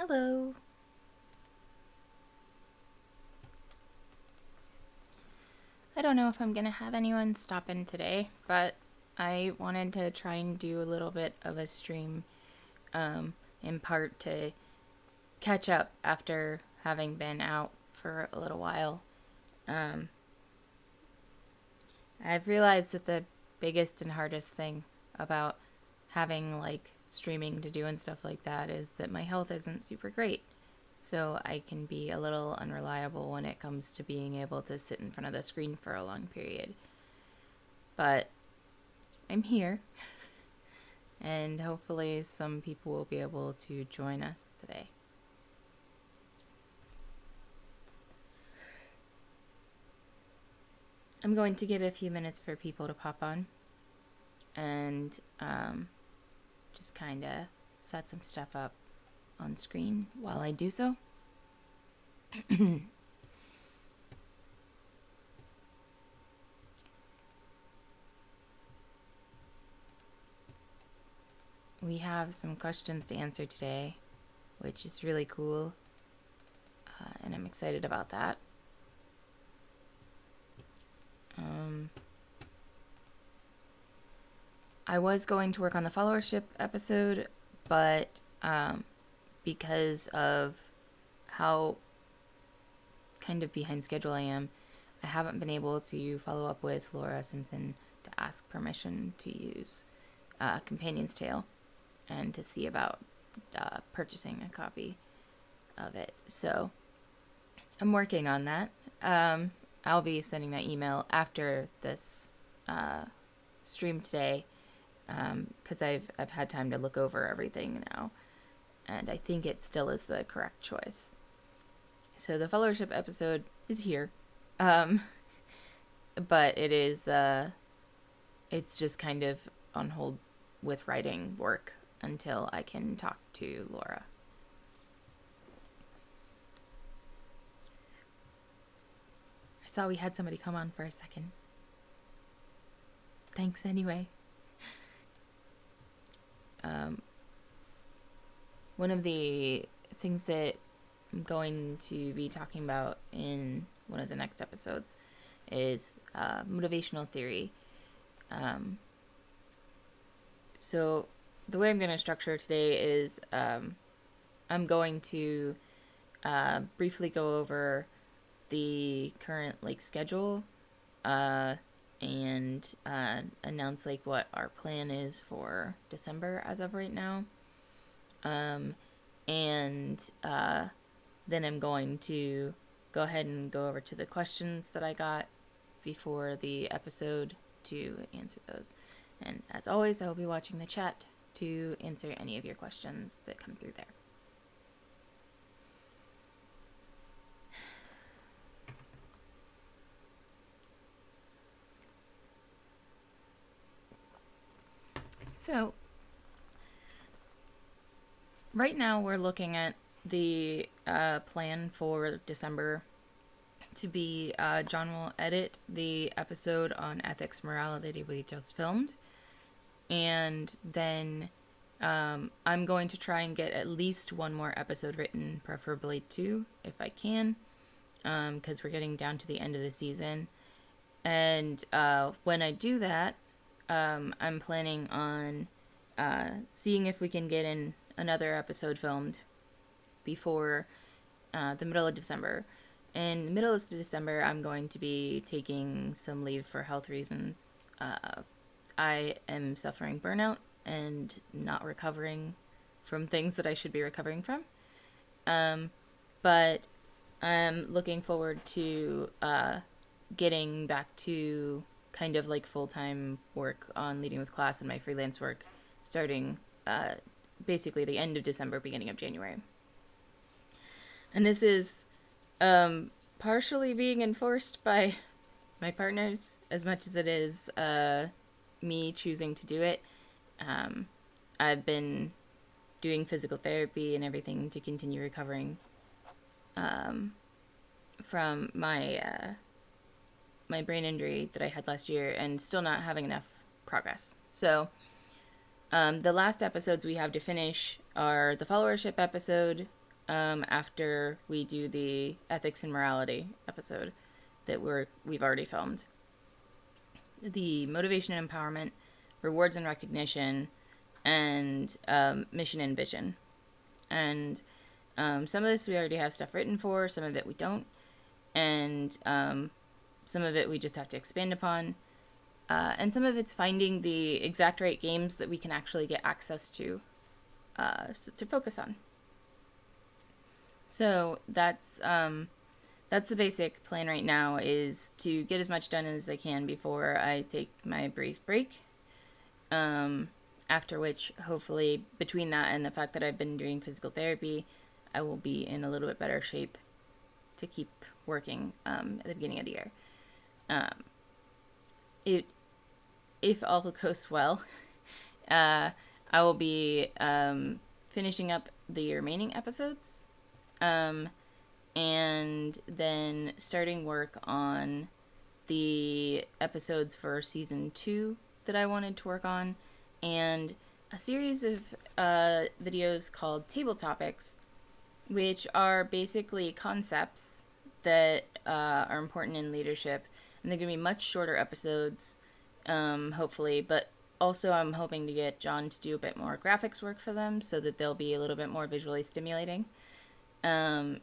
Hello. I don't know if I'm gonna have anyone stop in today, but I wanted to try and do a little bit of a stream, in part to catch up after having been out for a little while. Um, I've realized that the biggest and hardest thing about having like streaming to do and stuff like that is that my health isn't super great. So I can be a little unreliable when it comes to being able to sit in front of the screen for a long period. But I'm here, and hopefully some people will be able to join us today. I'm going to give a few minutes for people to pop on and just kind of set some stuff up on screen while I do so. We have some questions to answer today, which is really cool, and I'm excited about that. I was going to work on the followership episode, but because of how kind of behind schedule I am, I haven't been able to follow up with Laura Simpson to ask permission to use Companion's Tale and to see about purchasing a copy of it. So I'm working on that. I'll be sending that email after this stream today, because I've had time to look over everything now, and I think it still is the correct choice. So the fellowship episode is here, but it is it's just kind of on hold with writing work until I can talk to Laura. I saw we had somebody come on for a second. Thanks anyway. One of the things that I'm going to be talking about in one of the next episodes is motivational theory. So the way I'm going to structure today is I'm going to briefly go over the current schedule and announce what our plan is for December as of right now. And then I'm going to go ahead and go over to the questions that I got before the episode to answer those. And as always, I will be watching the chat to answer any of your questions that come through there. So, right now we're looking at the plan for December to be John will edit the episode on ethics morality that we just filmed, and then I'm going to try and get at least one more episode written, preferably two if I can, because we're getting down to the end of the season. And when I do that, I'm planning on seeing if we can get in another episode filmed before the middle of December. In the middle of December, I'm going to be taking some leave for health reasons. I am suffering burnout and not recovering from things that I should be recovering from. But I'm looking forward to getting back to kind of full-time work on Leading with Class and my freelance work starting basically the end of December, beginning of January. And this is partially being enforced by my partners as much as it is me choosing to do it. I've been doing physical therapy and everything to continue recovering from my my brain injury that I had last year, and still not having enough progress. So the last episodes we have to finish are the followership episode, after we do the ethics and morality episode that we've already filmed. The motivation and empowerment, rewards and recognition, and mission and vision. And some of this we already have stuff written for, some of it we don't, and some of it we just have to expand upon. And some of it's finding the exact right games that we can actually get access to focus on. So that's the basic plan right now, is to get as much done as I can before I take my brief break. After which, hopefully, between that and the fact that I've been doing physical therapy, I will be in a little bit better shape to keep working at the beginning of the year. If all goes well, I will be finishing up the remaining episodes, and then starting work on the episodes for season 2 that I wanted to work on, and a series of videos called Table Topics, which are basically concepts that are important in leadership, and they're going to be much shorter episodes, hopefully, but also I'm hoping to get John to do a bit more graphics work for them so that they'll be a little bit more visually stimulating, and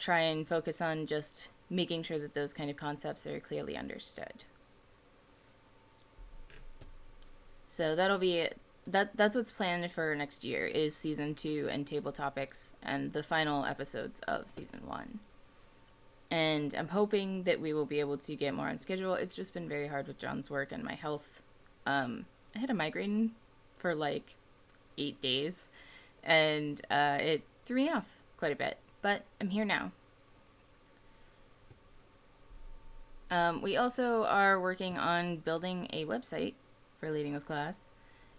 try and focus on just making sure that those kind of concepts are clearly understood. So that'll be it. That's what's planned for next year, is season 2 and Table Topics and the final episodes of season 1. And I'm hoping that we will be able to get more on schedule. It's just been very hard with John's work and my health. I had a migraine for like 8 days, and it threw me off quite a bit, but I'm here now. We also are working on building a website for Leading with Class.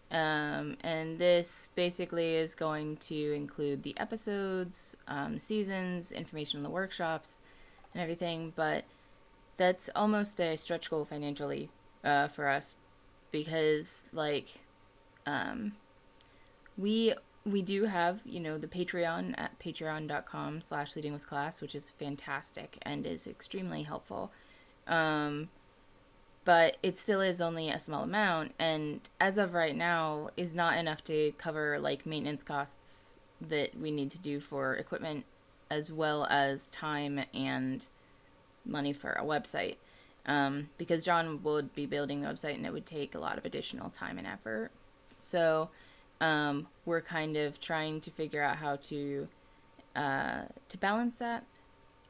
And this basically is going to include the episodes, seasons, information on the workshops, and everything, but that's almost a stretch goal financially for us, because like we do have, the Patreon at patreon.com/leadingwithclass, which is fantastic and is extremely helpful. But it still is only a small amount, and as of right now is not enough to cover like maintenance costs that we need to do for equipment, as well as time and money for a website, because John would be building the website and it would take a lot of additional time and effort. So we're kind of trying to figure out how to balance that,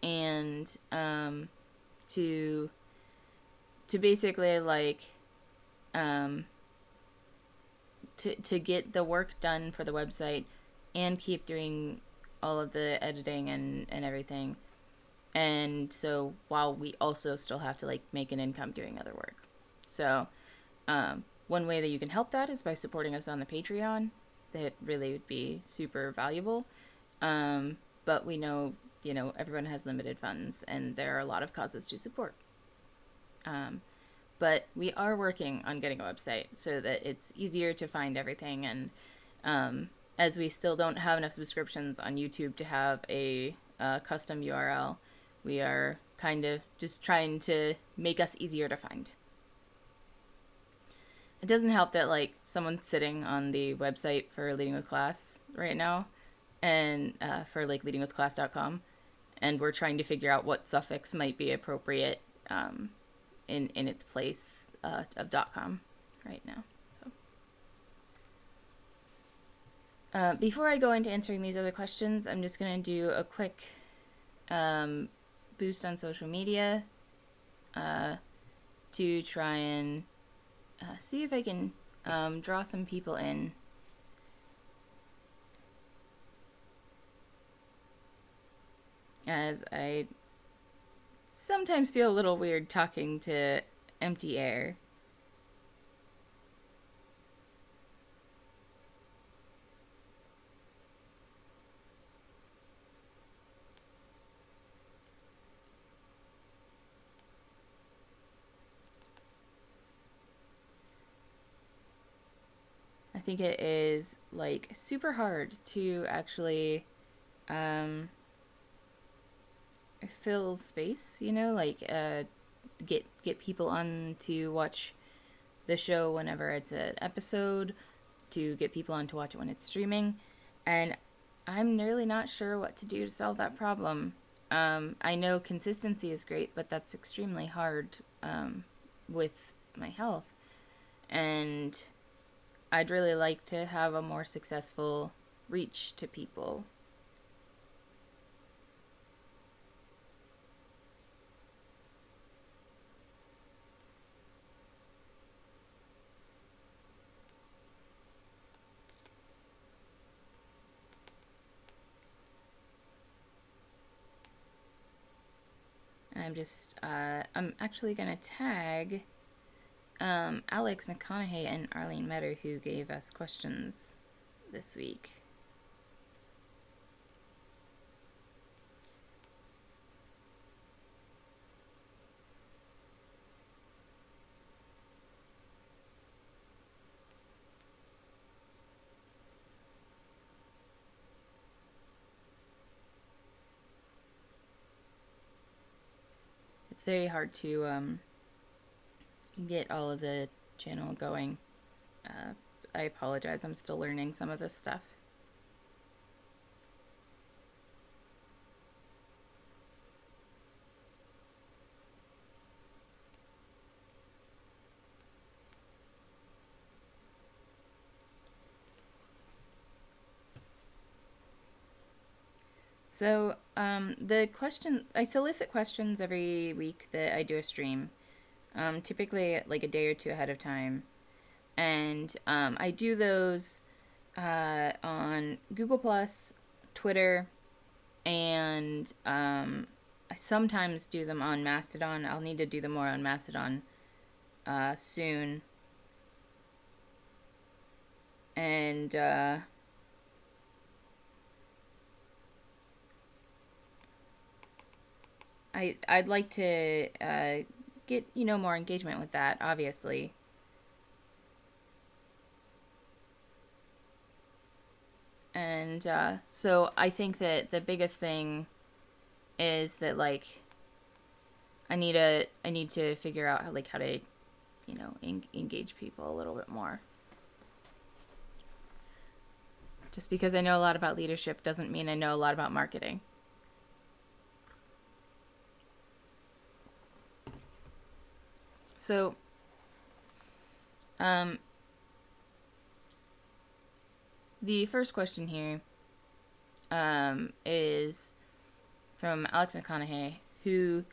and to basically like to get the work done for the website and keep doing all of the editing and everything, and so while we also still have to like make an income doing other work. So one way that you can help that is by supporting us on the Patreon. That really would be super valuable, but we know everyone has limited funds and there are a lot of causes to support. But we are working on getting a website so that it's easier to find everything, and as we still don't have enough subscriptions on YouTube to have a custom URL, we are kind of just trying to make us easier to find. It doesn't help that like someone's sitting on the website for Leading with Class right now, and for like leadingwithclass.com, and we're trying to figure out what suffix might be appropriate in its place of .com right now. So before I go into answering these other questions, I'm just going to do a quick boost on social media to try and see if I can draw some people in. As I sometimes feel a little weird talking to empty air. I think it is like super hard to actually um, fill space, like get people on to watch the show whenever it's an episode, to get people on to watch it when it's streaming. And I'm really not sure what to do to solve that problem. I know consistency is great, but that's extremely hard with my health. And I'd really like to have a more successful reach to people. I'm actually going to tag Alex McConnaughey and Arlene Medder, who gave us questions this week. It's very hard to get all of the channel going. I apologize, I'm still learning some of this stuff. So, I solicit questions every week that I do a stream, typically like a day or two ahead of time. And I do those on Google Plus, Twitter, and I sometimes do them on Mastodon. I'll need to do them more on Mastodon soon. And I'd like to get more engagement with that, obviously. And so I think that the biggest thing is that I need to figure out how to engage people a little bit more. Just because I know a lot about leadership doesn't mean I know a lot about marketing. So, the first question here is from Alex McConnaughey, who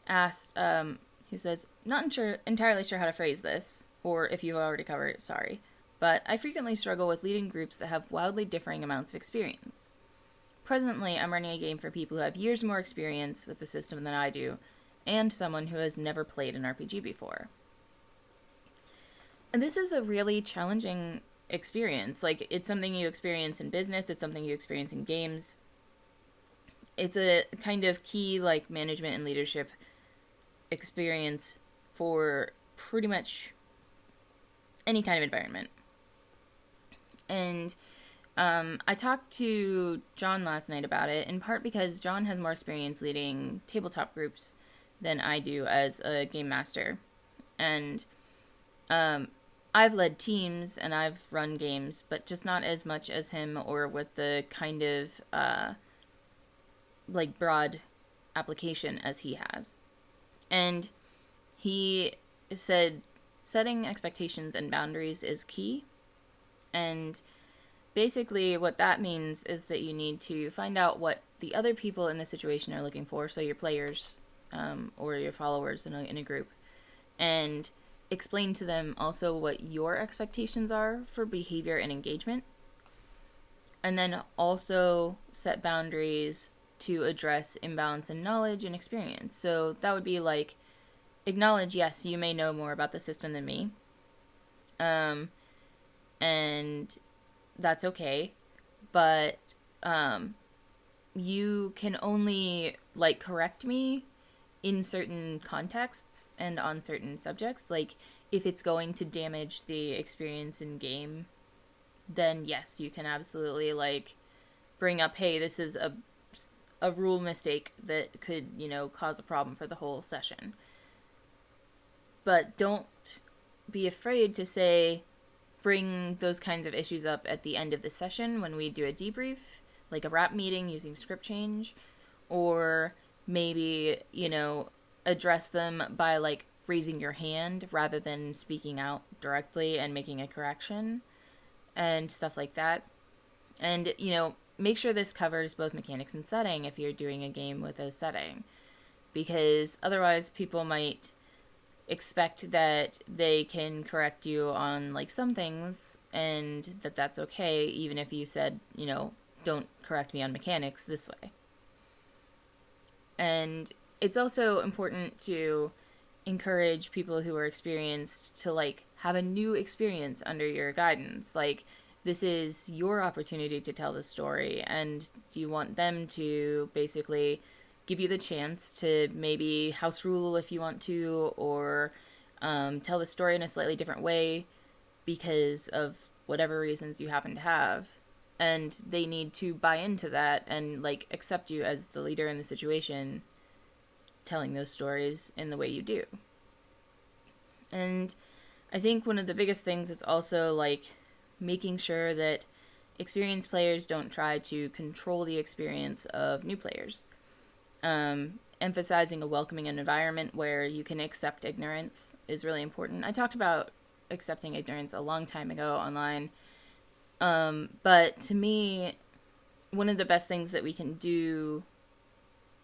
asked, who says, not entirely sure how to phrase this, or if you've already covered it, sorry, but I frequently struggle with leading groups that have wildly differing amounts of experience. Presently, I'm running a game for people who have years more experience with the system than I do, and someone who has never played an RPG before. And this is a really challenging experience. It's something you experience in business, it's something you experience in games. It's a kind of key, management and leadership experience for pretty much any kind of environment. And I talked to John last night about it, in part because John has more experience leading tabletop groups than I do as a game master. And I've led teams and I've run games, but just not as much as him, or with the kind of broad application as he has. And he said setting expectations and boundaries is key. And basically what that means is that you need to find out what the other people in the situation are looking for, so your players or your followers in a group, and explain to them also what your expectations are for behavior and engagement. And then also set boundaries to address imbalance in knowledge and experience. So that would be acknowledge, yes, you may know more about the system than me. And that's okay. But you can only correct me in certain contexts and on certain subjects. If it's going to damage the experience in game, then yes, you can absolutely bring up, hey, this is a rule mistake that could, cause a problem for the whole session. But don't be afraid to say, bring those kinds of issues up at the end of the session when we do a debrief, like a wrap meeting using script change, or maybe, address them by like raising your hand rather than speaking out directly and making a correction and stuff like that. And, make sure this covers both mechanics and setting if you're doing a game with a setting, because otherwise people might expect that they can correct you on like some things and that's okay, even if you said, don't correct me on mechanics this way. And it's also important to encourage people who are experienced to like have a new experience under your guidance. Like, this is your opportunity to tell the story, and you want them to basically give you the chance to maybe house rule if you want to, or tell the story in a slightly different way because of whatever reasons you happen to have. And they need to buy into that and like accept you as the leader in the situation, telling those stories in the way you do. And I think one of the biggest things is also like making sure that experienced players don't try to control the experience of new players. Emphasizing a welcoming environment where you can accept ignorance is really important. I talked about accepting ignorance a long time ago online. But to me, one of the best things that we can do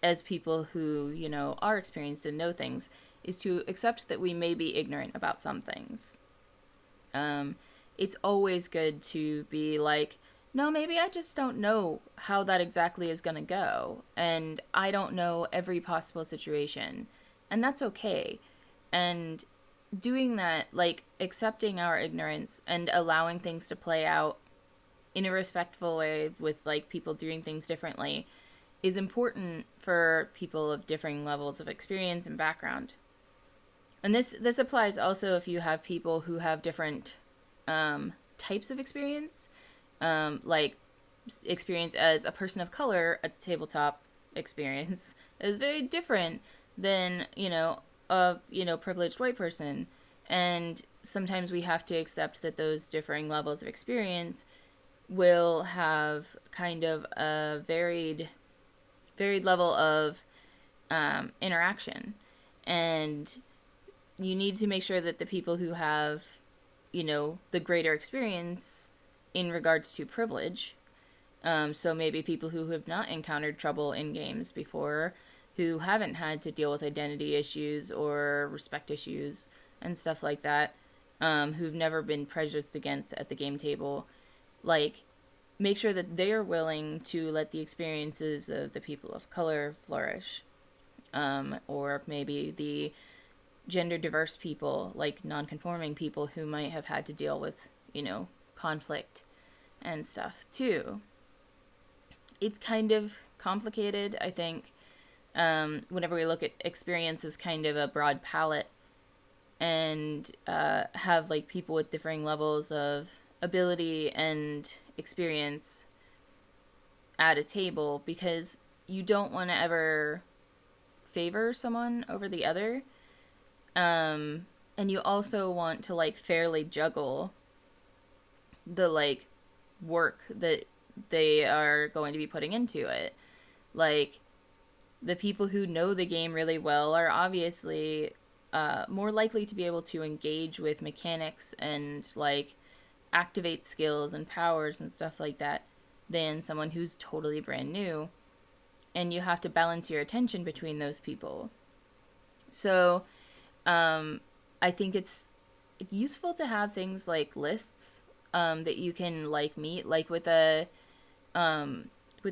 as people who, are experienced and know things is to accept that we may be ignorant about some things. It's always good to be like, no, maybe I just don't know how that exactly is going to go. And I don't know every possible situation. And that's okay. And doing that, like accepting our ignorance and allowing things to play out in a respectful way with like people doing things differently is important for people of differing levels of experience and background. And this applies also if you have people who have different types of experience, like experience as a person of color at the tabletop experience is very different than, a, privileged white person. And sometimes we have to accept that those differing levels of experience will have kind of a varied level of interaction. And you need to make sure that the people who have, the greater experience in regards to privilege, so maybe people who have not encountered trouble in games before, who haven't had to deal with identity issues or respect issues and stuff like that, who've never been prejudiced against at the game table, like, make sure that they're willing to let the experiences of the people of color flourish. Or maybe the gender diverse people, like non-conforming people who might have had to deal with, conflict and stuff too. It's kind of complicated, I think. Whenever we look at experience as kind of a broad palette and have like people with differing levels of ability and experience at a table, because you don't want to ever favor someone over the other. And you also want to like fairly juggle the like work that they are going to be putting into it. Like, the people who know the game really well are obviously more likely to be able to engage with mechanics and like activate skills and powers and stuff like that than someone who's totally brand new. And you have to balance your attention between those people. So I think it's useful to have things like lists that you can like meet. Like with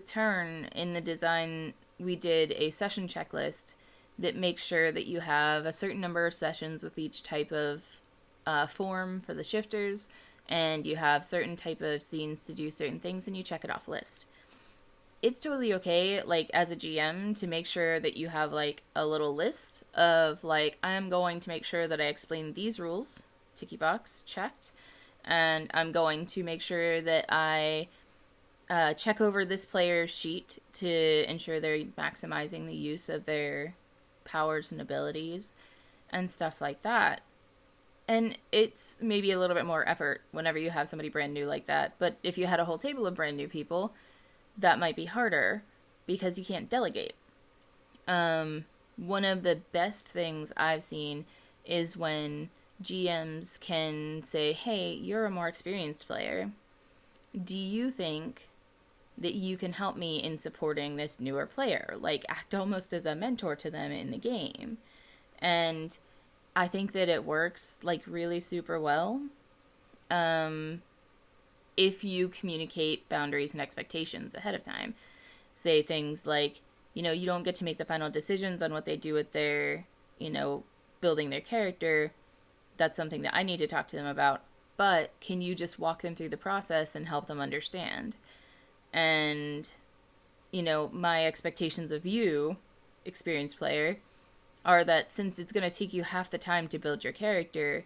Turn in the design, we did a session checklist that makes sure that you have a certain number of sessions with each type of form for the shifters, and you have certain type of scenes to do certain things, and you check it off list. It's totally okay, like, as a GM, to make sure that you have, like, a little list of, like, I'm going to make sure that I explain these rules, ticky box, checked, and I'm going to make sure that I check over this player's sheet to ensure they're maximizing the use of their powers and abilities and stuff like that. And it's maybe a little bit more effort whenever you have somebody brand new like that. But if you had a whole table of brand new people, that might be harder because you can't delegate. One of the best things I've seen is when GMs can say, hey, you're a more experienced player. Do you think that you can help me in supporting this newer player? Like, act almost as a mentor to them in the game. And I think that it works, like, really super well. If you communicate boundaries and expectations ahead of time. Say things like, you know, you don't get to make the final decisions on what they do with their, you know, building their character. That's something that I need to talk to them about. But can you just walk them through the process and help them understand? And, you know, my expectations of you, experienced player, are that since it's going to take you half the time to build your character,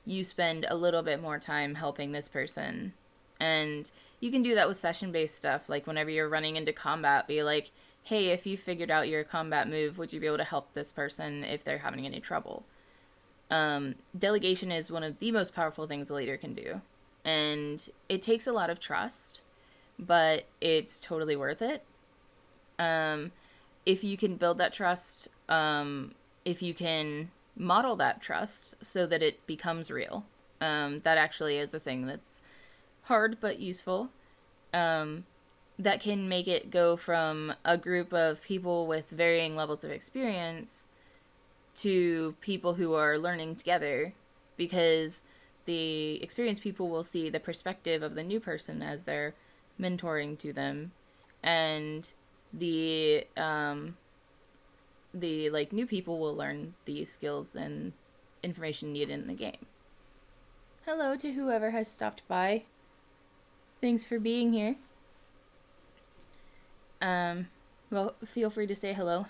you spend a little bit more time helping this person. And you can do that with session-based stuff. Like whenever you're running into combat, be like, hey, if you figured out your combat move, would you be able to help this person if they're having any trouble? Delegation is one of the most powerful things a leader can do. And it takes a lot of trust, but it's totally worth it. If you can build that trust, if you can model that trust so that it becomes real, that actually is a thing that's hard but useful. That can make it go from a group of people with varying levels of experience to people who are learning together, because the experienced people will see the perspective of the new person as they're mentoring to them, and the like new people will learn the skills and information needed in the game. Hello to whoever has stopped by. Thanks for being here. Well, feel free to say hello.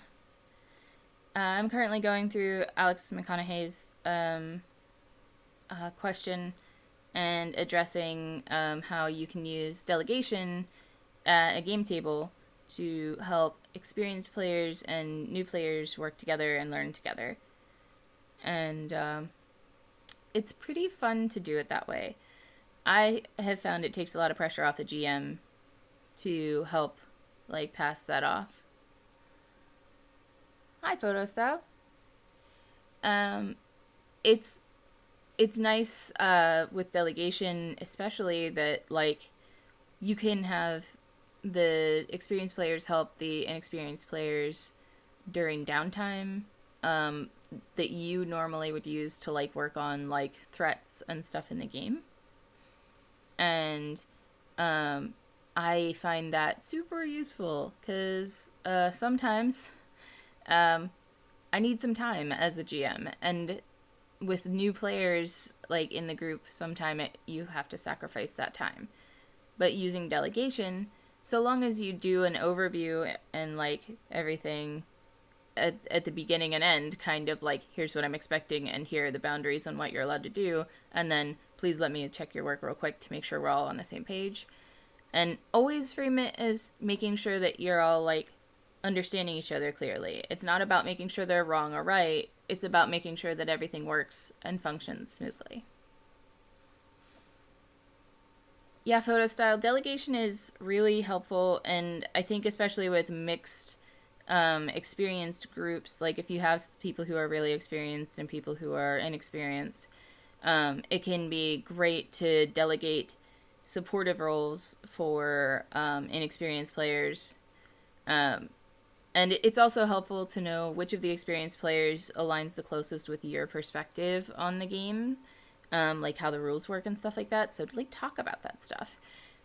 I'm currently going through Alex McConnaughey's question and addressing how you can use delegation at a game table to help experienced players and new players work together and learn together. And it's pretty fun to do it that way. I have found it takes a lot of pressure off the GM to help, like, pass that off. Hi, Photo Style. It's nice with delegation, especially that, like, you can have the experienced players help the inexperienced players during downtime that you normally would use to, like, work on, like, threats and stuff in the game. And I find that super useful because sometimes I need some time as a GM, and with new players like in the group, you have to sacrifice that time. But using delegation, so long as you do an overview and like everything at the beginning and end, kind of like, here's what I'm expecting and here are the boundaries on what you're allowed to do, and then please let me check your work real quick to make sure we're all on the same page. And always frame it as making sure that you're all like understanding each other clearly. It's not about making sure they're wrong or right. It's about making sure that everything works and functions smoothly. Yeah, photo style delegation is really helpful, and I think especially with mixed experienced groups, like if you have people who are really experienced and people who are inexperienced, it can be great to delegate supportive roles for inexperienced players. And it's also helpful to know which of the experienced players aligns the closest with your perspective on the game, like how the rules work and stuff like that. So like talk about that stuff,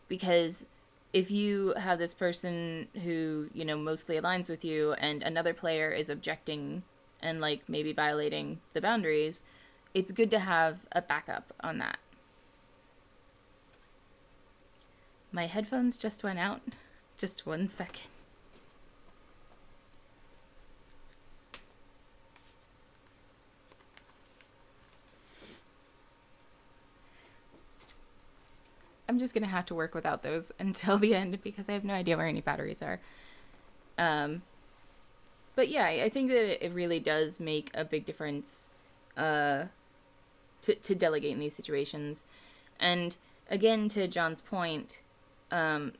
because if you have this person who, you know, mostly aligns with you and another player is objecting and like maybe violating the boundaries, it's good to have a backup on that. My headphones just went out. Just 1 second. I'm just going to have to work without those until the end because I have no idea where any batteries are. But yeah, I think that it really does make a big difference to delegate in these situations. And again, to John's point,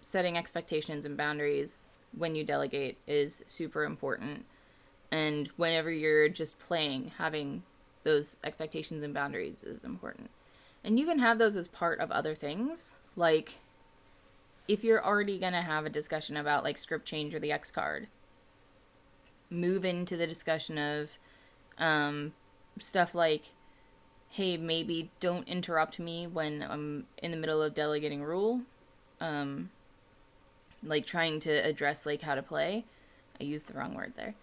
setting expectations and boundaries when you delegate is super important. And whenever you're just playing, having those expectations and boundaries is important. And you can have those as part of other things. Like, if you're already going to have a discussion about, like, script change or the X card, move into the discussion of stuff like, hey, maybe don't interrupt me when I'm in the middle of delegating rule. Like, trying to address, like, how to play. I used the wrong word there.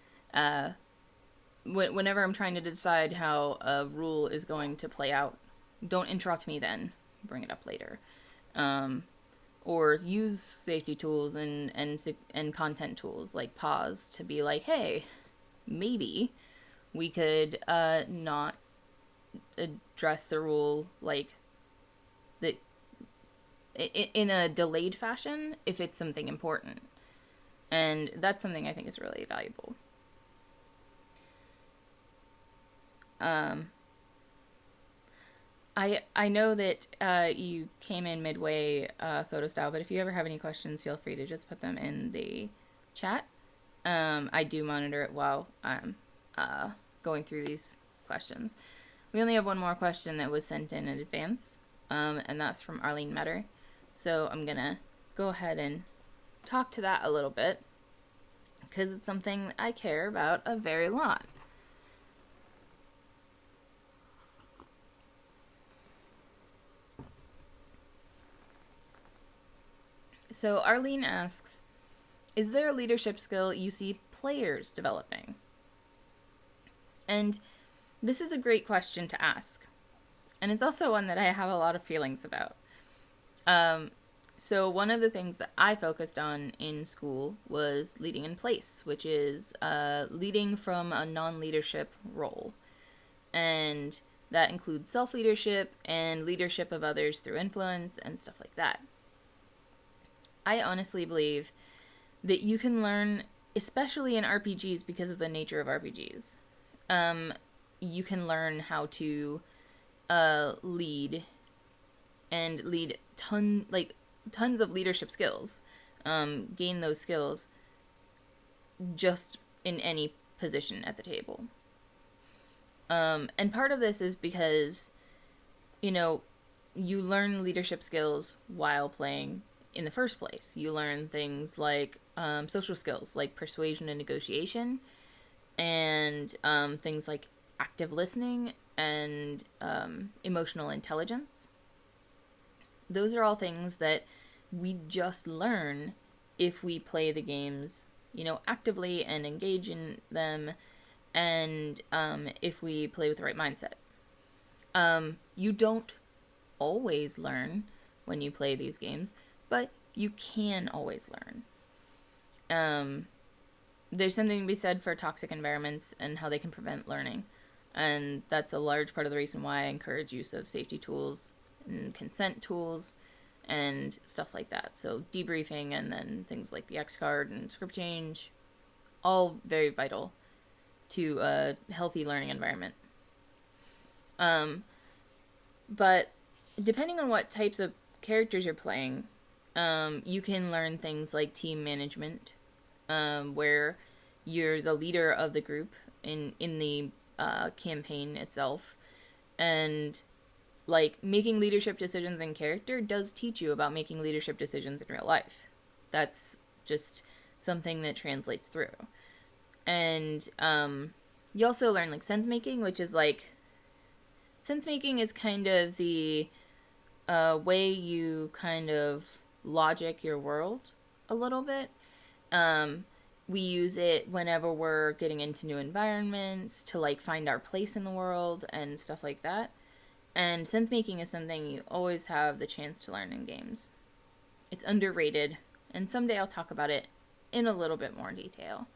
Whenever I'm trying to decide how a rule is going to play out, don't interrupt me then. Bring it up later. Or use safety tools and content tools like pause to be like, hey, maybe we could not address the rule like that in a delayed fashion if it's something important. And that's something I think is really valuable. I know that you came in midway photo style, but if you ever have any questions, feel free to just put them in the chat. I do monitor it while I'm going through these questions. We only have one more question that was sent in advance, and that's from Arlene Medder. So I'm going to go ahead and talk to that a little bit, because it's something I care about a very lot. So Arlene asks, is there a leadership skill you see players developing? And this is a great question to ask. And it's also one that I have a lot of feelings about. So one of the things that I focused on in school was leading in place, which is leading from a non-leadership role. And that includes self-leadership and leadership of others through influence and stuff like that. I honestly believe that you can learn, especially in RPGs because of the nature of RPGs, you can learn how to lead and lead tons of leadership skills, gain those skills just in any position at the table. And part of this is because, you learn leadership skills while playing in the first place. You learn things like social skills, like persuasion and negotiation, and things like active listening and emotional intelligence. Those are all things that we just learn if we play the games, actively and engage in them, and if we play with the right mindset. You don't always learn when you play these games, but you can always learn. There's something to be said for toxic environments and how they can prevent learning. And that's a large part of the reason why I encourage use of safety tools and consent tools and stuff like that. So debriefing and then things like the X card and script change, all very vital to a healthy learning environment. But depending on what types of characters you're playing, you can learn things like team management, where you're the leader of the group in the campaign itself, and like making leadership decisions in character does teach you about making leadership decisions in real life. That's just something that translates through. And you also learn like sense making, which is like sense making is kind of the way you kind of logic your world a little bit. We use it whenever we're getting into new environments to like find our place in the world and stuff like that. And sense making is something you always have the chance to learn in games. It's underrated, and someday I'll talk about it in a little bit more detail.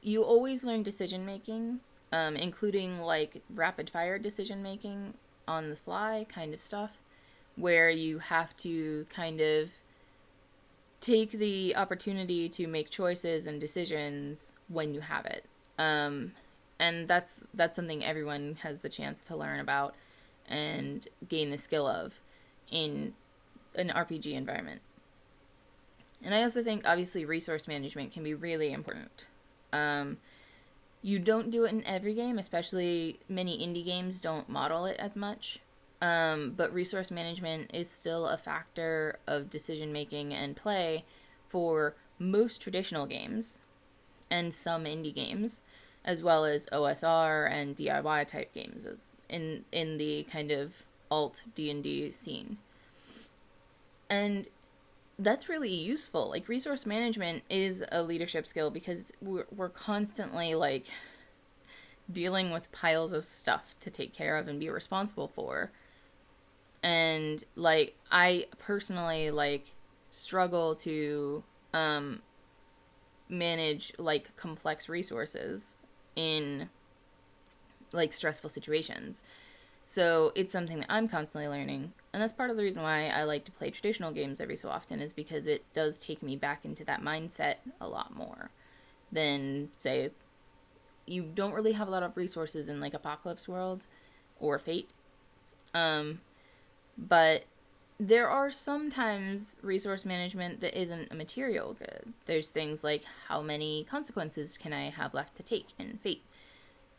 You always learn decision making, including like rapid fire decision making on the fly kind of stuff, where you have to kind of take the opportunity to make choices and decisions when you have it. And that's something everyone has the chance to learn about and gain the skill of in an RPG environment. And I also think, obviously, resource management can be really important. You don't do it in every game, especially many indie games don't model it as much. But resource management is still a factor of decision making and play for most traditional games and some indie games, as well as OSR and DIY type games in the kind of alt D&D scene. And that's really useful. Like, resource management is a leadership skill because we're constantly, like, dealing with piles of stuff to take care of and be responsible for. And, like, I personally, like, struggle to manage, like, complex resources in, like, stressful situations. So it's something that I'm constantly learning. And that's part of the reason why I like to play traditional games every so often, is because it does take me back into that mindset a lot more than, say, you don't really have a lot of resources in, like, Apocalypse World or Fate. But there are sometimes resource management that isn't a material good. There's things like, how many consequences can I have left to take in Fate?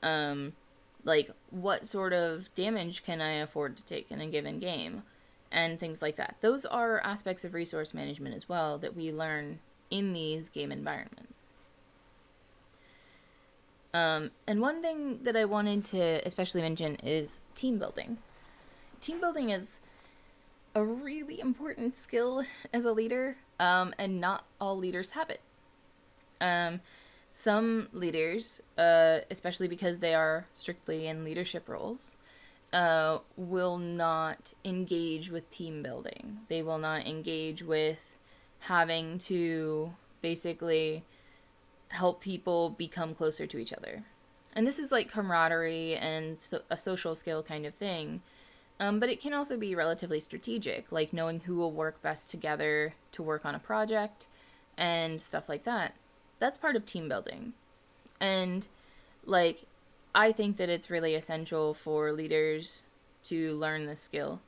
Like, what sort of damage can I afford to take in a given game? And things like that. Those are aspects of resource management as well that we learn in these game environments. And one thing that I wanted to especially mention is team building. Team building is a really important skill as a leader, and not all leaders have it. Some leaders, especially because they are strictly in leadership roles, will not engage with team building. They will not engage with having to basically help people become closer to each other. And this is like camaraderie and a social skill kind of thing. But it can also be relatively strategic, like knowing who will work best together to work on a project and stuff like that. That's part of team building. And, like, I think that it's really essential for leaders to learn this skill.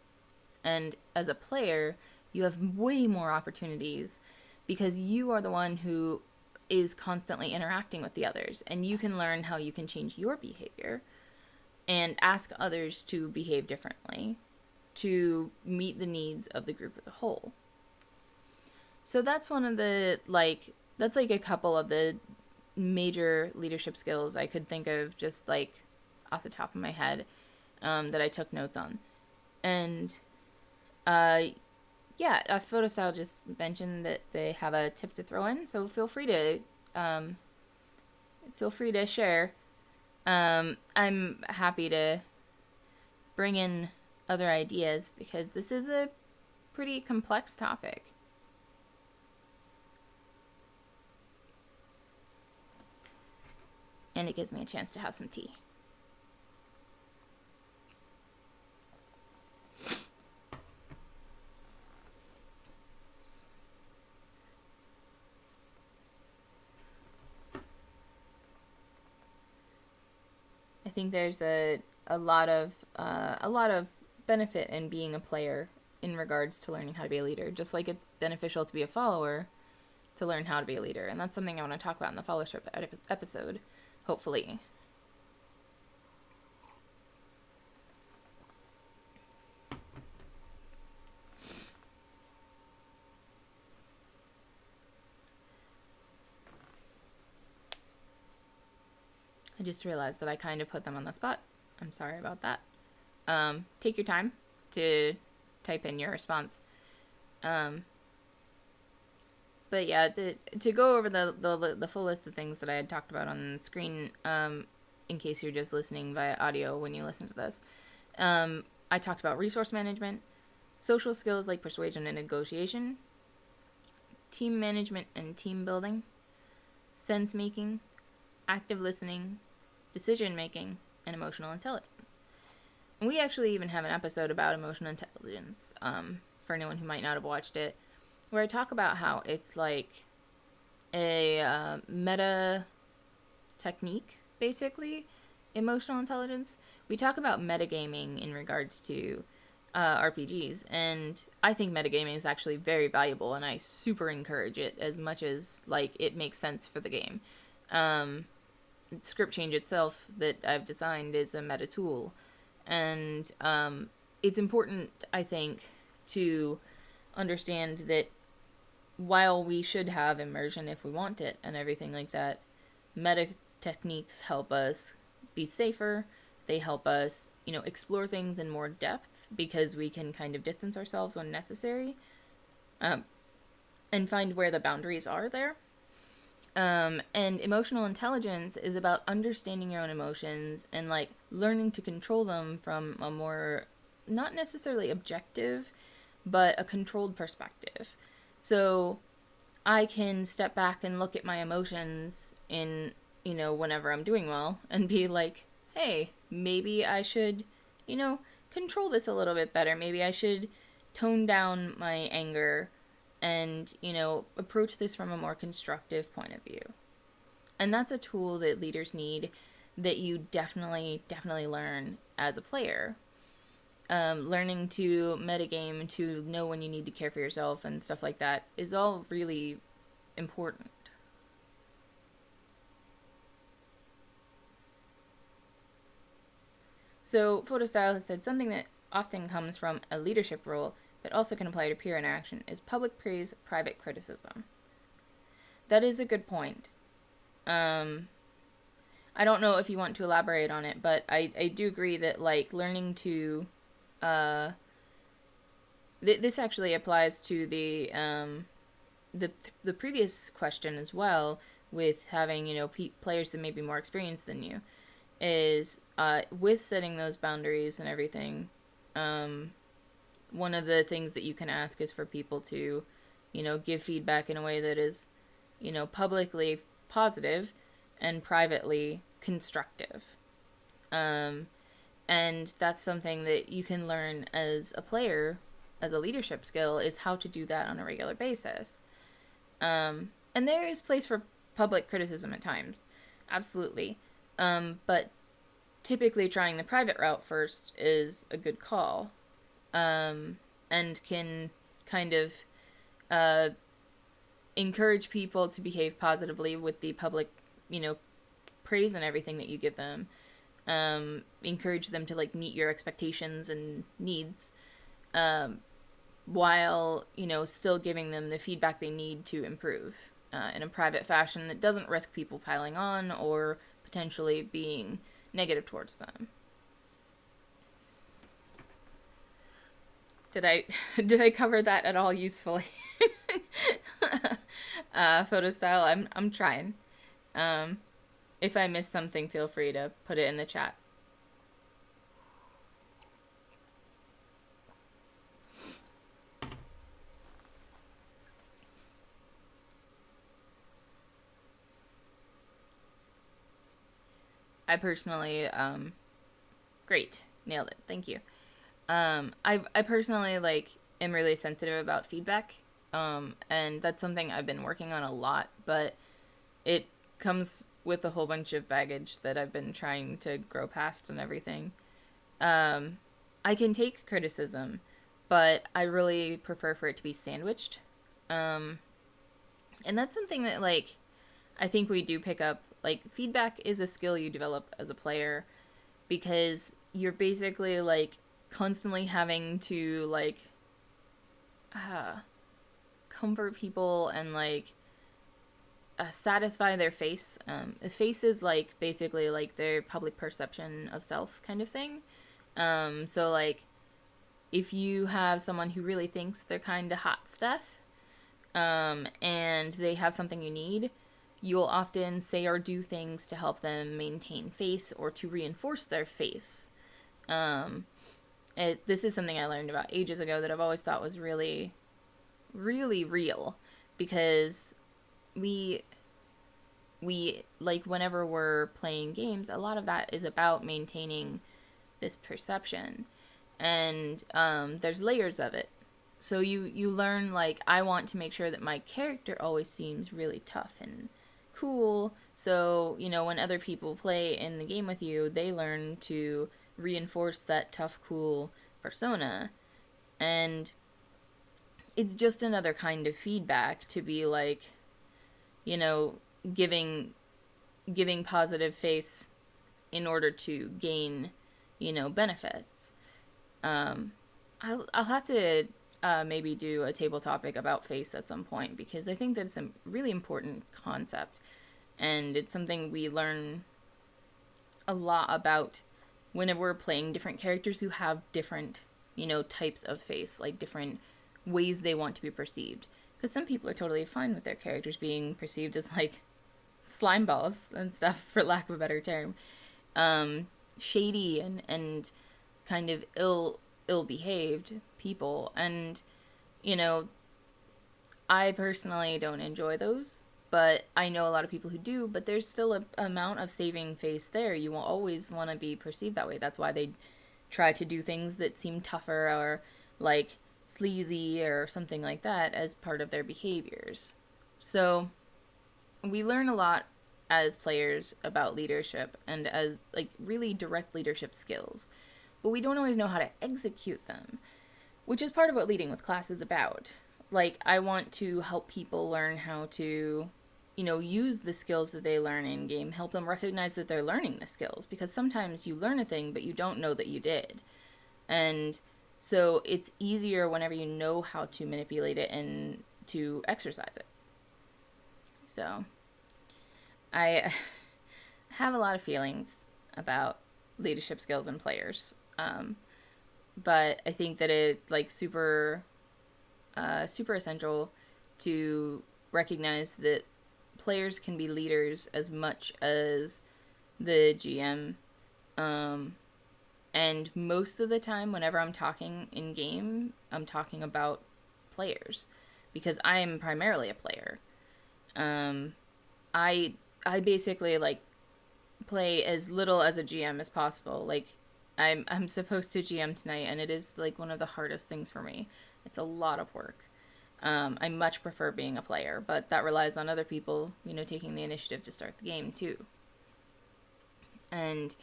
And as a player, you have way more opportunities because you are the one who is constantly interacting with the others. And you can learn how you can change your behavior and ask others to behave differently to meet the needs of the group as a whole. So that's one of the, like, that's like a couple of the major leadership skills I could think of just, like, off the top of my head, that I took notes on. And, yeah, Photostyle just mentioned that they have a tip to throw in, so feel free to share. I'm happy to bring in other ideas because this is a pretty complex topic. And it gives me a chance to have some tea. I think there's a lot of benefit in being a player in regards to learning how to be a leader, just like it's beneficial to be a follower to learn how to be a leader. And that's something I want to talk about in the fellowship episode, hopefully. I just realized that I kind of put them on the spot. I'm sorry about that. Take your time to type in your response. But yeah, to go over the full list of things that I had talked about on the screen, in case you're just listening via audio when you listen to this, I talked about resource management, social skills like persuasion and negotiation, team management and team building, sense making, active listening, decision making, and emotional intelligence. We actually even have an episode about emotional intelligence, for anyone who might not have watched it, where I talk about how it's like a meta technique, basically, emotional intelligence. We talk about metagaming in regards to RPGs, and I think metagaming is actually very valuable, and I super encourage it as much as like it makes sense for the game. Um, Script change itself that I've designed is a meta tool, and it's important, I think, to understand that while we should have immersion if we want it and everything like that, meta techniques help us be safer. They help us, explore things in more depth because we can kind of distance ourselves when necessary, um, and find where the boundaries are there. And emotional intelligence is about understanding your own emotions and like learning to control them from a more, not necessarily objective, but a controlled perspective. So I can step back and look at my emotions in, whenever I'm doing well and be like, hey, maybe I should, control this a little bit better. Maybe I should tone down my anger and, approach this from a more constructive point of view. And that's a tool that leaders need, that you definitely learn as a player. Learning to metagame, to know when you need to care for yourself and stuff like that is all really important. So, Photostyle has said something that often comes from a leadership role, but also can apply to peer interaction, is public praise, private criticism. That is a good point. I don't know if you want to elaborate on it, but I do agree that, like, learning to, this actually applies to the previous question as well, with having, players that may be more experienced than you, is with setting those boundaries and everything. One of the things that you can ask is for people to, give feedback in a way that is, publicly positive and privately constructive. And that's something that you can learn as a player, as a leadership skill, is how to do that on a regular basis. And there is place for public criticism at times, absolutely. But typically trying the private route first is a good call, and can kind of encourage people to behave positively with the public, praise and everything that you give them. Encourage them to like meet your expectations and needs, while still giving them the feedback they need to improve in a private fashion that doesn't risk people piling on or potentially being negative towards them. Did I cover that at all usefully? Photo style. I'm trying. If I missed something, feel free to put it in the chat. I personally, great, nailed it. Thank you. I personally am really sensitive about feedback, and that's something I've been working on a lot. But it comes with a whole bunch of baggage that I've been trying to grow past and everything. I can take criticism, but I really prefer for it to be sandwiched. And that's something that I think we do pick up. Feedback is a skill you develop as a player, because you're basically constantly having to comfort people and satisfy their face. A face is basically their public perception of self kind of thing. So if you have someone who really thinks they're kind of hot stuff, and they have something you need, you'll often say or do things to help them maintain face or to reinforce their face. This is something I learned about ages ago that I've always thought was really, really real, because we whenever we're playing games, a lot of that is about maintaining this perception, and there's layers of it. So you learn, like, I want to make sure that my character always seems really tough and cool. So, when other people play in the game with you, they learn to reinforce that tough, cool persona. And it's just another kind of feedback to be like, giving positive face in order to gain, benefits. I'll have to maybe do a table topic about face at some point, because I think that it's a really important concept, and it's something we learn a lot about whenever we're playing different characters who have different, types of face, like different ways they want to be perceived. Because some people are totally fine with their characters being perceived as like slime balls and stuff, for lack of a better term. Shady and kind of ill-behaved people. And, I personally don't enjoy those, but I know a lot of people who do, but there's still an amount of saving face there. You won't always want to be perceived that way. That's why they try to do things that seem tougher or, like, sleazy or something like that as part of their behaviors. So we learn a lot as players about leadership and as, like, really direct leadership skills, but we don't always know how to execute them, which is part of what leading with class is about. Like, I want to help people learn how to, use the skills that they learn in game, help them recognize that they're learning the skills, because sometimes you learn a thing but you don't know that you did. And so it's easier whenever you know how to manipulate it and to exercise it. So I have a lot of feelings about leadership skills in players. But I think that it's like super essential to recognize that players can be leaders as much as the GM. And most of the time, whenever I'm talking in game, I'm talking about players, because I am primarily a player. I basically like play as little as a GM as possible. Like, I'm supposed to GM tonight, and it is like one of the hardest things for me. It's a lot of work. I much prefer being a player, but that relies on other people, taking the initiative to start the game too. And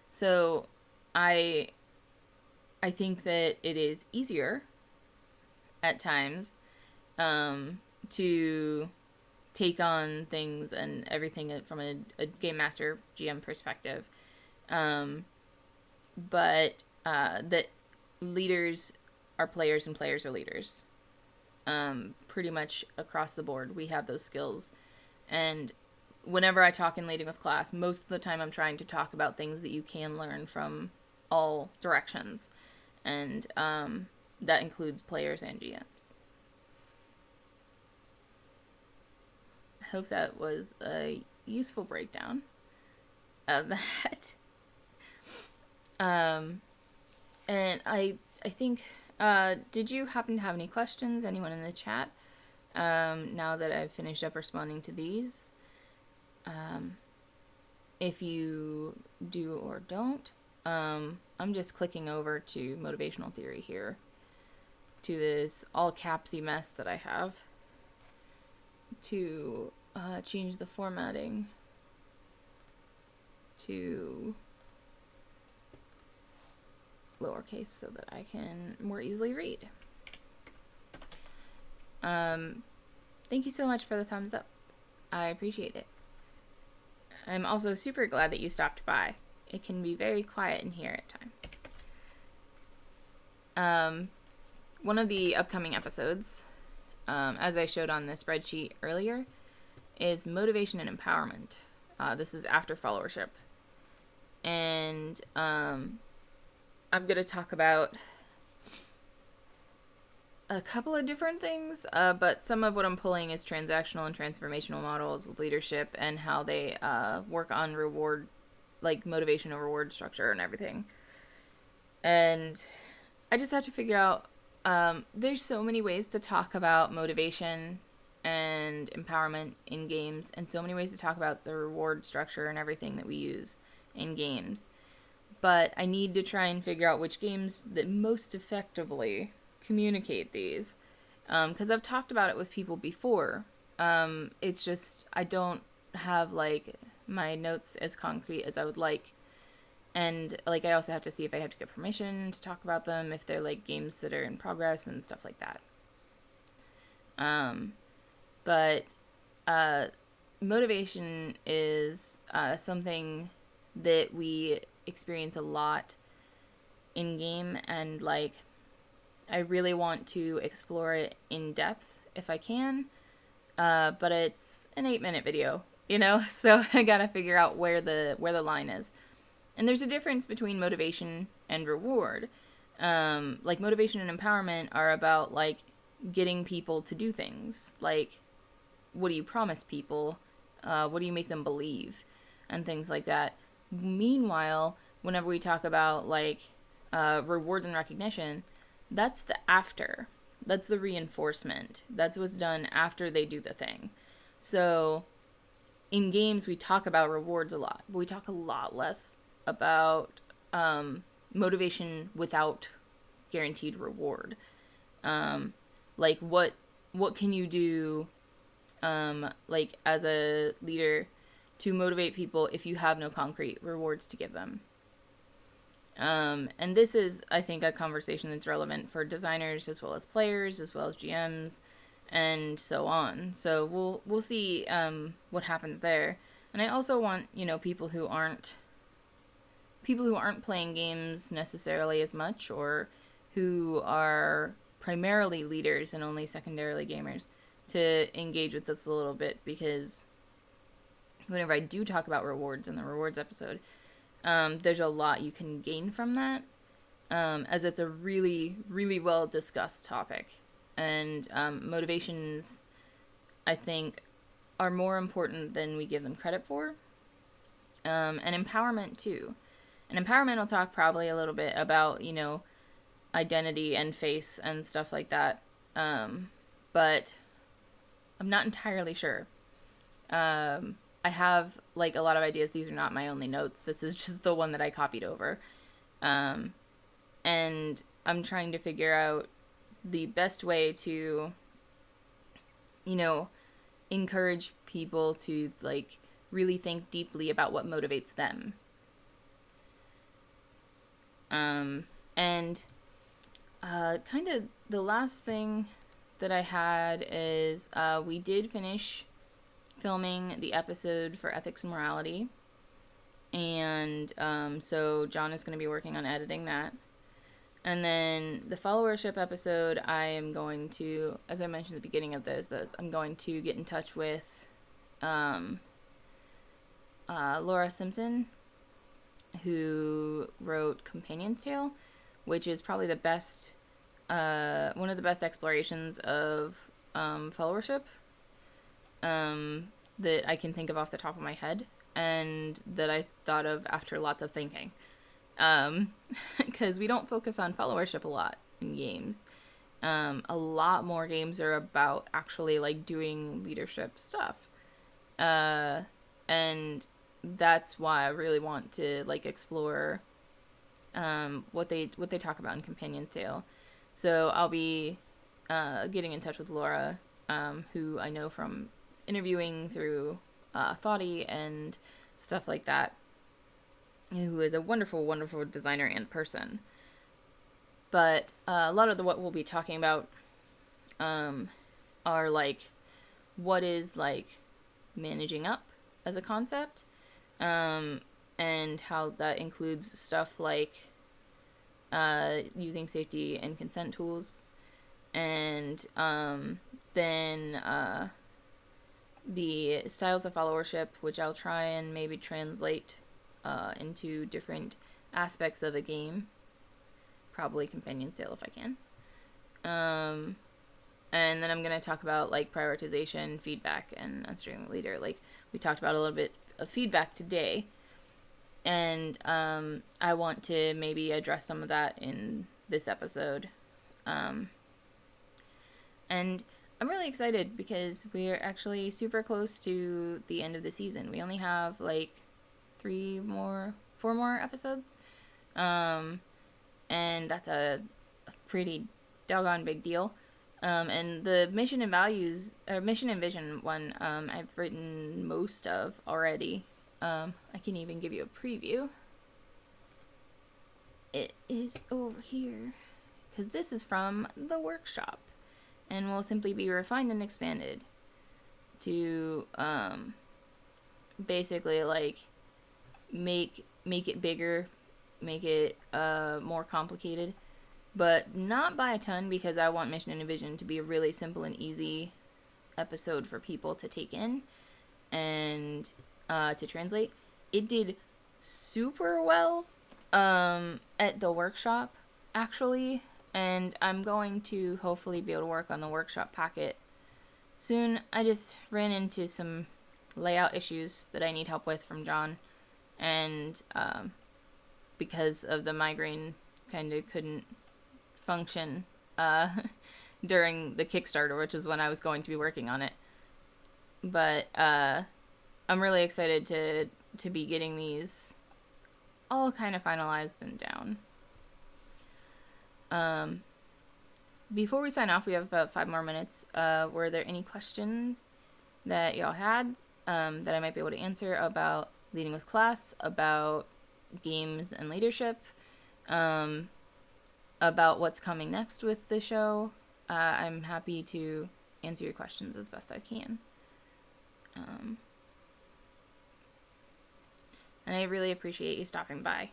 so I think that it is easier at times to take on things and everything from a game master GM perspective. But that leaders are players and players are leaders. Pretty much across the board, we have those skills. And whenever I talk in leading with class, most of the time I'm trying to talk about things that you can learn from all directions. And that includes players and GMs. I hope that was a useful breakdown of that. And I think, did you happen to have any questions? Anyone in the chat? Now that I've finished up responding to these. If you do or don't, I'm just clicking over to motivational theory here, to this all capsy mess that I have, to change the formatting to lowercase so that I can more easily read. Thank you so much for the thumbs up. I appreciate it. I'm also super glad that you stopped by. It can be very quiet in here at times. One of the upcoming episodes, as I showed on the spreadsheet earlier, is motivation and empowerment. This is after followership. And I'm going to talk about a couple of different things, but some of what I'm pulling is transactional and transformational models of leadership and how they work on reward, like motivation and reward structure and everything. And I just have to figure out, there's so many ways to talk about motivation and empowerment in games, and so many ways to talk about the reward structure and everything that we use in games. but I need to try and figure out which games that most effectively communicate these. Because I've talked about it with people before. It's just, I don't have, like, my notes as concrete as I would like. And, like, I also have to see if I have to get permission to talk about them, if they're, like, games that are in progress and stuff like that. But motivation is something that we experience a lot in game, and, like, I really want to explore it in depth if I can, but it's an 8-minute video, you know, so I gotta figure out where the line is. And there's a difference between motivation and reward. Like, motivation and empowerment are about, like, getting people to do things. Like, what do you promise people? What do you make them believe? And things like that. Meanwhile, whenever we talk about, like, rewards and recognition, that's the after. That's the reinforcement. That's what's done after they do the thing. So, in games, we talk about rewards a lot, but we talk a lot less about motivation without guaranteed reward. Like, what can you do, like, as a leader to motivate people if you have no concrete rewards to give them? And this is, I think, a conversation that's relevant for designers as well as players, as well as GMs, and so on. So we'll see what happens there. And I also want, you know, people who aren't playing games necessarily as much, or who are primarily leaders and only secondarily gamers, to engage with this a little bit, because whenever I do talk about rewards in the rewards episode, there's a lot you can gain from that, as it's a really, really well discussed topic. And motivations, I think, are more important than we give them credit for. And empowerment, too. And empowerment, I'll talk probably a little bit about, you know, identity and face and stuff like that. But I'm not entirely sure. I have, like, a lot of ideas. These are not my only notes. This is just the one that I copied over. And I'm trying to figure out the best way to, you know, encourage people to, like, really think deeply about what motivates them. And kind of the last thing that I had is we did finish filming the episode for Ethics and Morality, and so John is going to be working on editing that. And then the followership episode, I am going to, as I mentioned at the beginning of this, I'm going to get in touch with Laura Simpson, who wrote Companion's Tale, which is probably the best, one of the best explorations of followership that I can think of off the top of my head, and that I thought of after lots of thinking. Because we don't focus on followership a lot in games. A lot more games are about actually, like, doing leadership stuff. And that's why I really want to, like, explore what they talk about in Companion's Tale. So I'll be getting in touch with Laura, who I know from interviewing through Thoughty and stuff like that, who is a wonderful, wonderful designer and person. But a lot of what we'll be talking about are, like, what is, like, managing up as a concept, and how that includes stuff like using safety and consent tools, and then the styles of followership, which I'll try and maybe translate into different aspects of a game, probably Companion's Tale if I can. And then I'm going to talk about, like, prioritization, feedback, and unsteering the leader. Like, we talked about a little bit of feedback today, and I want to maybe address some of that in this episode. And I'm really excited because we're actually super close to the end of the season. We only have, like, 4 more episodes. And that's a pretty doggone big deal. And the mission and values, or mission and vision one, I've written most of already. I can even give you a preview. It is over here, because this is from the workshop, and will simply be refined and expanded to basically like make it bigger, make it more complicated, but not by a ton, because I want Mission and Vision to be a really simple and easy episode for people to take in and to translate. It did super well at the workshop, actually, and I'm going to hopefully be able to work on the workshop packet soon. I just ran into some layout issues that I need help with from John, and because of the migraine, kind of couldn't function during the Kickstarter, which is when I was going to be working on it. But I'm really excited to be getting these all kind of finalized and down. Before we sign off, we have about 5 more minutes. Were there any questions that y'all had that I might be able to answer about leading with class, about games and leadership, about what's coming next with the show? I'm happy to answer your questions as best I can. And I really appreciate you stopping by.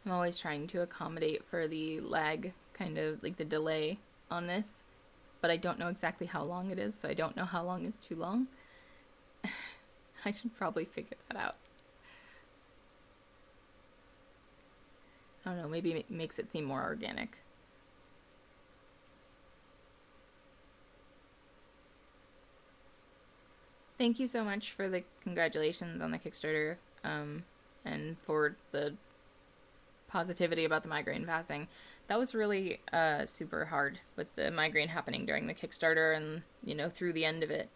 I'm always trying to accommodate for the lag, kind of like the delay on this, but I don't know exactly how long it is, so I don't know how long is too long. I should probably figure that out. I don't know, maybe it makes it seem more organic. Thank you so much for the congratulations on the Kickstarter, and for the positivity about the migraine passing. That was really super hard with the migraine happening during the Kickstarter and, through the end of it.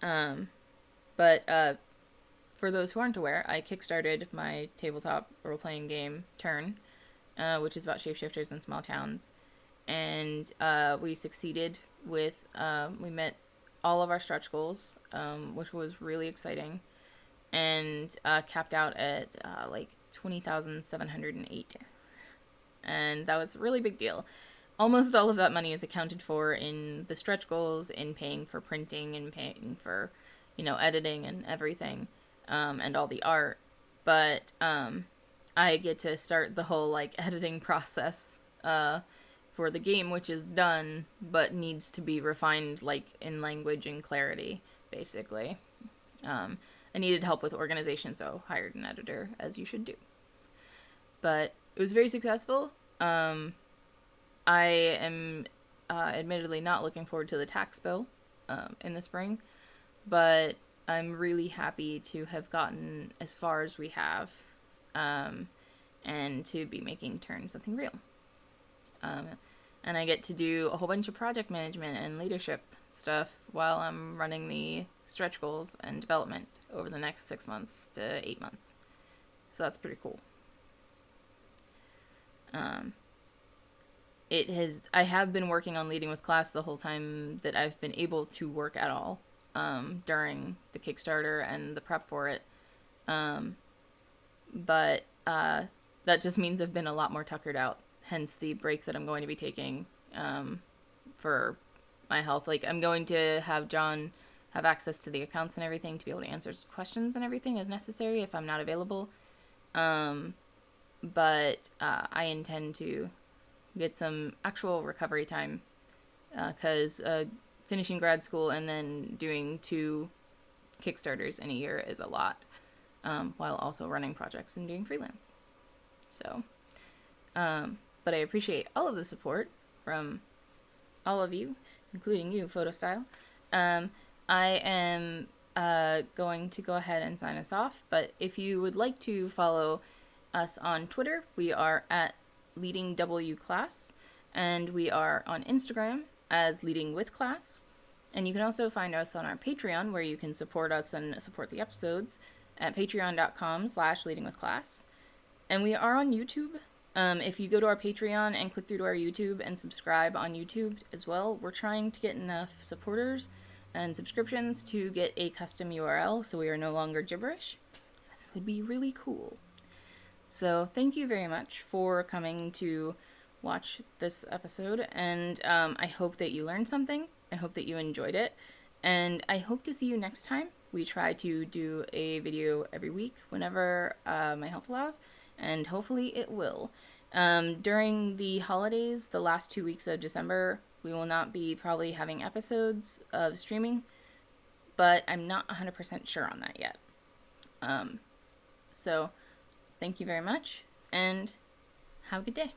But for those who aren't aware, I kickstarted my tabletop role-playing game, Turn, which is about shapeshifters in small towns. And we succeeded with, we met all of our stretch goals, which was really exciting, and capped out at like 20,708. And that was a really big deal. Almost all of that money is accounted for in the stretch goals, in paying for printing and paying for, editing and everything, and all the art. But I get to start the whole editing process for the game, which is done but needs to be refined in language and clarity, basically. I needed help with organization, so hired an editor, as you should do. But it was very successful. I am admittedly not looking forward to the tax bill in the spring, but I'm really happy to have gotten as far as we have, and to be making Turn something real. And I get to do a whole bunch of project management and leadership stuff while I'm running the stretch goals and development over the next 6 months to 8 months. So that's pretty cool. I have been working on leading with class the whole time that I've been able to work at all, during the Kickstarter and the prep for it. But that just means I've been a lot more tuckered out, hence the break that I'm going to be taking for my health. I'm going to have John have access to the accounts and everything to be able to answer questions and everything as necessary if I'm not available. But I intend to get some actual recovery time, because finishing grad school and then doing 2 Kickstarters in a year is a lot, while also running projects and doing freelance. So, but but I appreciate all of the support from all of you, including you, PhotoStyle. I am going to go ahead and sign us off, but if you would like to follow us on Twitter, we are at leadingwclass, and we are on Instagram as leadingwithclass. And you can also find us on our Patreon, where you can support us and support the episodes at patreon.com/leadingwithclass. And we are on YouTube. If you go to our Patreon and click through to our YouTube and subscribe on YouTube as well, we're trying to get enough supporters and subscriptions to get a custom URL so we are no longer gibberish. That would be really cool. So thank you very much for coming to watch this episode, and I hope that you learned something. I hope that you enjoyed it, and I hope to see you next time. We try to do a video every week whenever my health allows, and hopefully it will. During the holidays, the last 2 weeks of December, we will not be probably having episodes of streaming, but I'm not 100% sure on that yet. So thank you very much, and have a good day.